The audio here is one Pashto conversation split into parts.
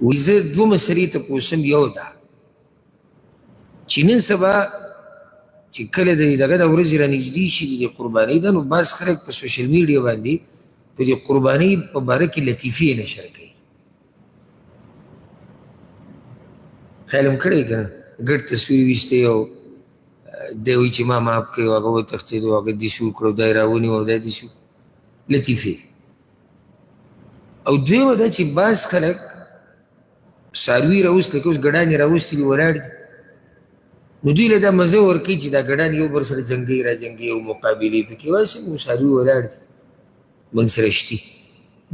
وایي زه دوه مسلې تپوسم، یو ده چې نن سبا چې کله د دغه د ورځې رانږدې شي د دې قربانۍ ده، نو بعض خلک په سوشل میډیا باندې په دې قربانۍ په باره کې لطیفې نشر کوي. خیال هم کړی که نه، ګډ تصویر ویستی او دی وایي چې ما معاف کوي او هغه وتښتېد او هغه داسې وکړه او دا یې راونیو او دا یې داسې لطیفې. او دویمه دا چې بعض خلک څاروي راوست، لکه اوس ګډانې راوستلي ولاړ دي، نو دوی له دا مزه ورکوي چې دا ګډان یو بل سره جنګوي را جنګوي او مقابلې پکې وایي څنګه څاروي ولاړ دي موږ سره شتي.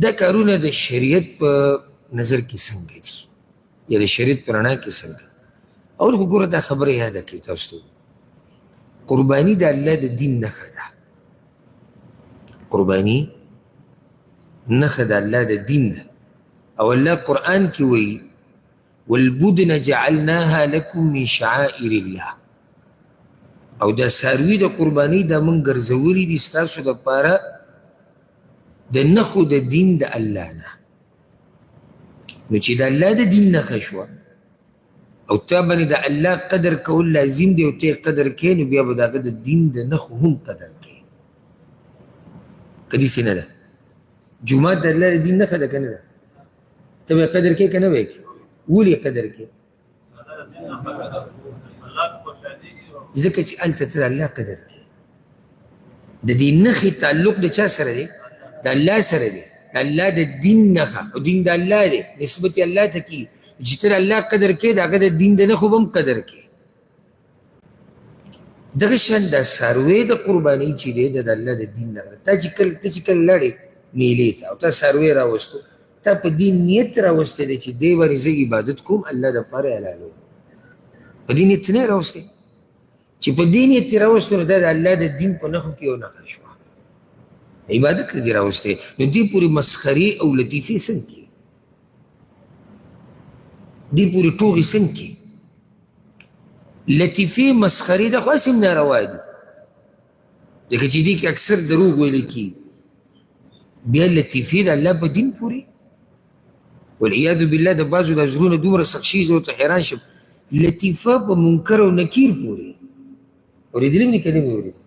دا کارونه د شریعت په نظر کې څنګه دي یا د شریعت په رڼا کې څنګه؟ اول خو ګوره دا خبره یاده کړئ تاسو ته، قرباني د الله د دین نښه ده. قرباني نښه د الله د دین ده. او الله قرآن کې وایي والبدن جعلناها لكم من شعائر الله. او دا څاروي د قربانۍ دا موږ ګرځولي دي ستاسو دپاره د نښو د دین د الله نه. نو چې د الله د دین نښه شوه او تا باندې د الله قدر کول لازم دی او ته یې قدر کوې، نو بیا به د هغه د دین د نښو هم قدر کوې. که داسې نه ده؟ جومات د الله د دین نښه ده که نه ده؟ ته به یې قدر کوې که نه به یې کوې؟ ولې قدر کوې؟ ځکه چې هلته ته د الله قدر کوې. د دې نښې تعلق د چا سره دی؟ د الله سره دی. د الله د دین نښه، او دین د الله دی، نسبت یې الله ته کي. چې ته د الله قدر کوې د هغه د دین د نښو به هم قدر کوې. دغه شان دا څاروی د قربانۍ چې دی د الله د دین نښه ده. ته چې کله لاړې میلې ته او تا څاروی راوستو، تا په دې نیت راوستی دی چې دی باندې زه عبادت کوم الله دپاره حلالوم. په دې نیت نه یې راوستی؟ چې په دې نیت یې راوستو نو دا د الله د دین په نښو کې یو نښه شوه، عبادت له دې راوستی. نو دې پورې مسخرې او لطیفې څنګه کړي؟ دې پورې ټوغې څنګه کړي؟ لطیفې مسخرې دا خو هسې هم ناروا دي، ځکه چې دې کې اکثر دروغ ویلی کېږي. بیا لطیفې د الله په دین پورې، والعیاذ بالله د بعضو دا زړونه دومره سخت شي زه ورته حیران شم. لطیفه په منکر او نکیر پورې اورېدلي مې که نه مې اورېدل؟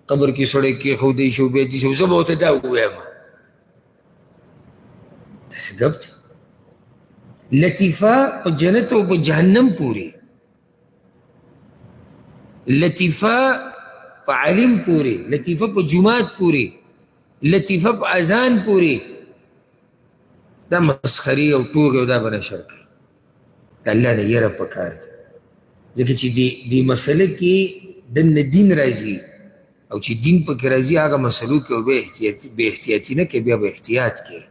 قبر کې سړی کېښودی شو بیا دې شو، زه به ورته دا ووایم داسې ګپ دی. لطیفه په جنت او په جهنم پورې، لطیفه په عالم پورې، لطیفه په جماعت پورې، لطیفه په اذان پورې. دا مسخرې او ټوغې او دا به نشر کوي. د الله نه یره پکار ده، ځکه چې دې مسله کې دننه دین راځي، او چې دین پکې راځي هغه مسلو کې بې احتیاطي نه کوي، بیا به احتیاط کوي.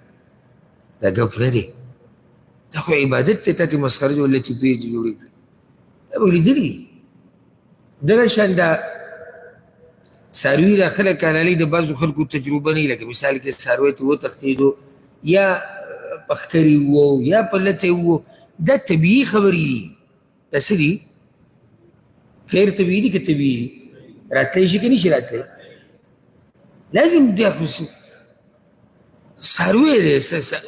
دا ګپ نه دی، دا خو عبادت ته تاسې مسخرې او لطیفې جوړې کړي. دا به لیدلي. دغه شان دا څاروي دا خلک حلالوي، د بعضو خلکو تجربه نه وي. لکه مثال کې څاروی ته وتښتېدو یا پخکري وو یا په لته وو، دا طبیعي خبرې دي. دا څه دي؟ غیر طبیعي دي که طبیعي دي؟ راتلی شي که نه شي راتلی؟ لازم دا خو څاروی دی،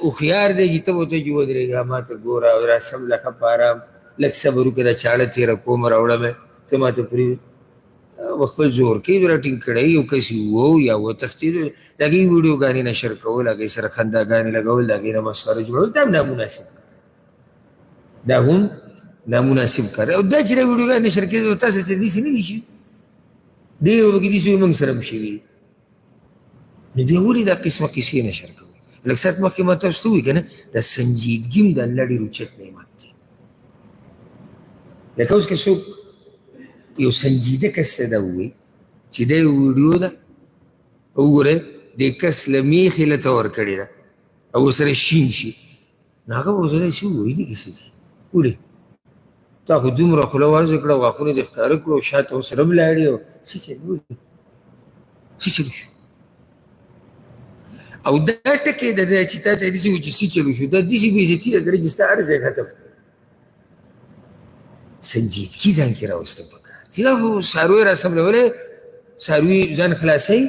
هوښیار دی چې ته به ورته چې ودرېږه ما ته ګوره او راسم لکه په ارام لږ صبر وکړه دا چاړه تېره کوم راوړه مې ته ما ته پرېږده. خپل زور کوي راټینګ کړی یو کس وو یا وتښتېد، د هغې ویډیوګانې نشر کول، هغې سره خنداګانې لګول، د هغې نه مسخره جوړول، دا هم نامناسب کار، دا هم نامناسب کار. او دا چې دا ویډیوګانې نشر کېږي تاسو ته داسې نه دي شوي، ډېر وګړي داسې موږ سره هم شوي، نو بیا ولې دا قسمه قصې نشر کوئ؟ لږ ساعت مخکې ما تاسو ته ووایي که نه، دا سنجیدګي هم د الله ډېر اوچت نعمت دی. لکه اوس که څوک یو سنجیده کس ته دا ووایي چې دا یو ویډیو ده، وګورئ دې کس له میخې لته ورکړې ده او ورسره شین شي، نو هغه به ورته داسې ووایي دې کیسې دي ولې تا خو دومره خوله وازه کړه، غاښونه دې ښکاره کړو، شاته ورسره ولاړې او څه چل ولې څه چلو شو؟ او دا ټکی د ده چې تا ته داسې وایي چې څه چلو شو، دا داسې بېعزتي ده چې ستا هر ځای ختم. سنجیدګي ځان کې راوسته پکار دي. دا خو څاروی راسملولی، څاروي ځان خلاصوي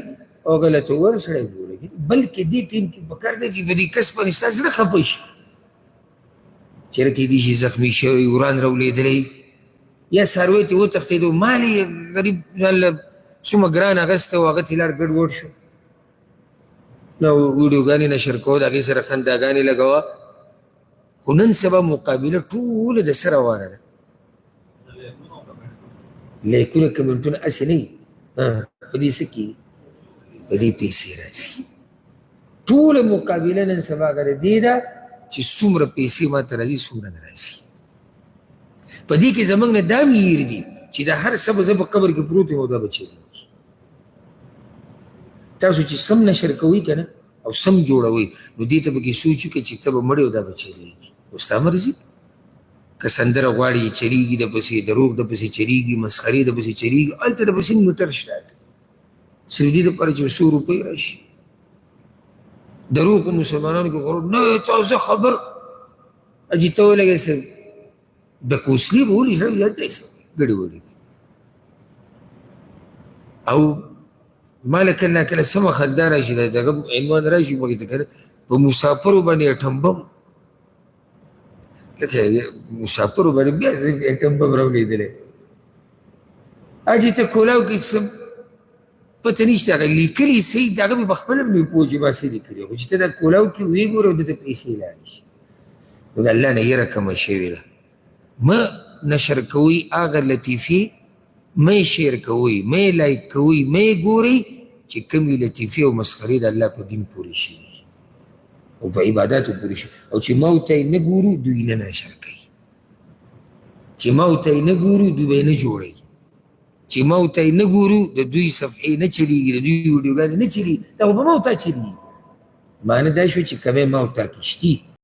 او غلطه ور سړی ګوري، بلکې دې ټیم کې پکار دی چې په دې کس باندې ستا زړه خفه شي. چېرې کېدای شي زخمي شوی وران راولېدلی یا څاروی ته وتښتېدو مال یې غریب ځان له څومره ګران اخیسته و هغه تیلار ګډوډ شو نو ویډیوګانې نشر کوه د هغې سره خنداګانې لګوه خو نن سبا مقابله ټوله د څه روانه ده لیکونه کمنټونه هسې نه وي په دې څه کېږي په دې پیسې راځي ټوله مقابله نن سبا هغه د دې ده چې څومره پیسې ماته راځي څومره نه راځي په دې کې زموږ نه دا میر دي چې دا هر څه به زه په قبر کې پروت یم او دا به چلېږي تاسو چې سم نشر کوئ که نه او سم جوړوئ نو دې ته به کې سوچ وکړئ چې ته به مړې او دا به چلېږي او ستا مرضي که سندره غواړي چلیږي د پسې دروغ د پسې چلیږي مسخرې د پسې چلیږي هلته د پسې موټر شته صرف دې دپاره چې 100 روپۍ راشي دروغ په مسلمانانو کې غرور نه تازه خبر اجي ته ولګې څه د کوسلي به ولي سړی یاد دی څه ګډې وډې او ما له کله کله سمه خندا راشي د دغه عنوان راشي مګې ته کنه په مسافرو باندې اټمبم لکه مسافرو باندې بیا اټمبم راولېدلی اجي ته کولاو کې څه پته نشته هغه لیکلي صحیح د هغه مې پخپله مې پوه چې ما څه لیکلي خو چې ته دا کولاو کې ویې ګوره او دته پیسې لاړې شي نو د الله نه یره کمه شوې ده مه نشر کوئ هغه لطیفې مه یې شیر کوئ مه یې لایک کوئ مه یې ګورئ چې کومې لطیفې او مسخرې د الله په دین پورې شوي او په عباداتو پورې شوي او چې ما ورته یې نه ګورو دوی نه نشر کوي چې ما ورته یې نه ګورو دوی به یې نه جوړوي چې ما ورته یې نه ګورو د دوی صفحې نه چلیږي د دوی ویډیوګانې نه چلیږي دا خو په ما ورته چلیږي معنی دا شو چې کمی ما ورته کې شتي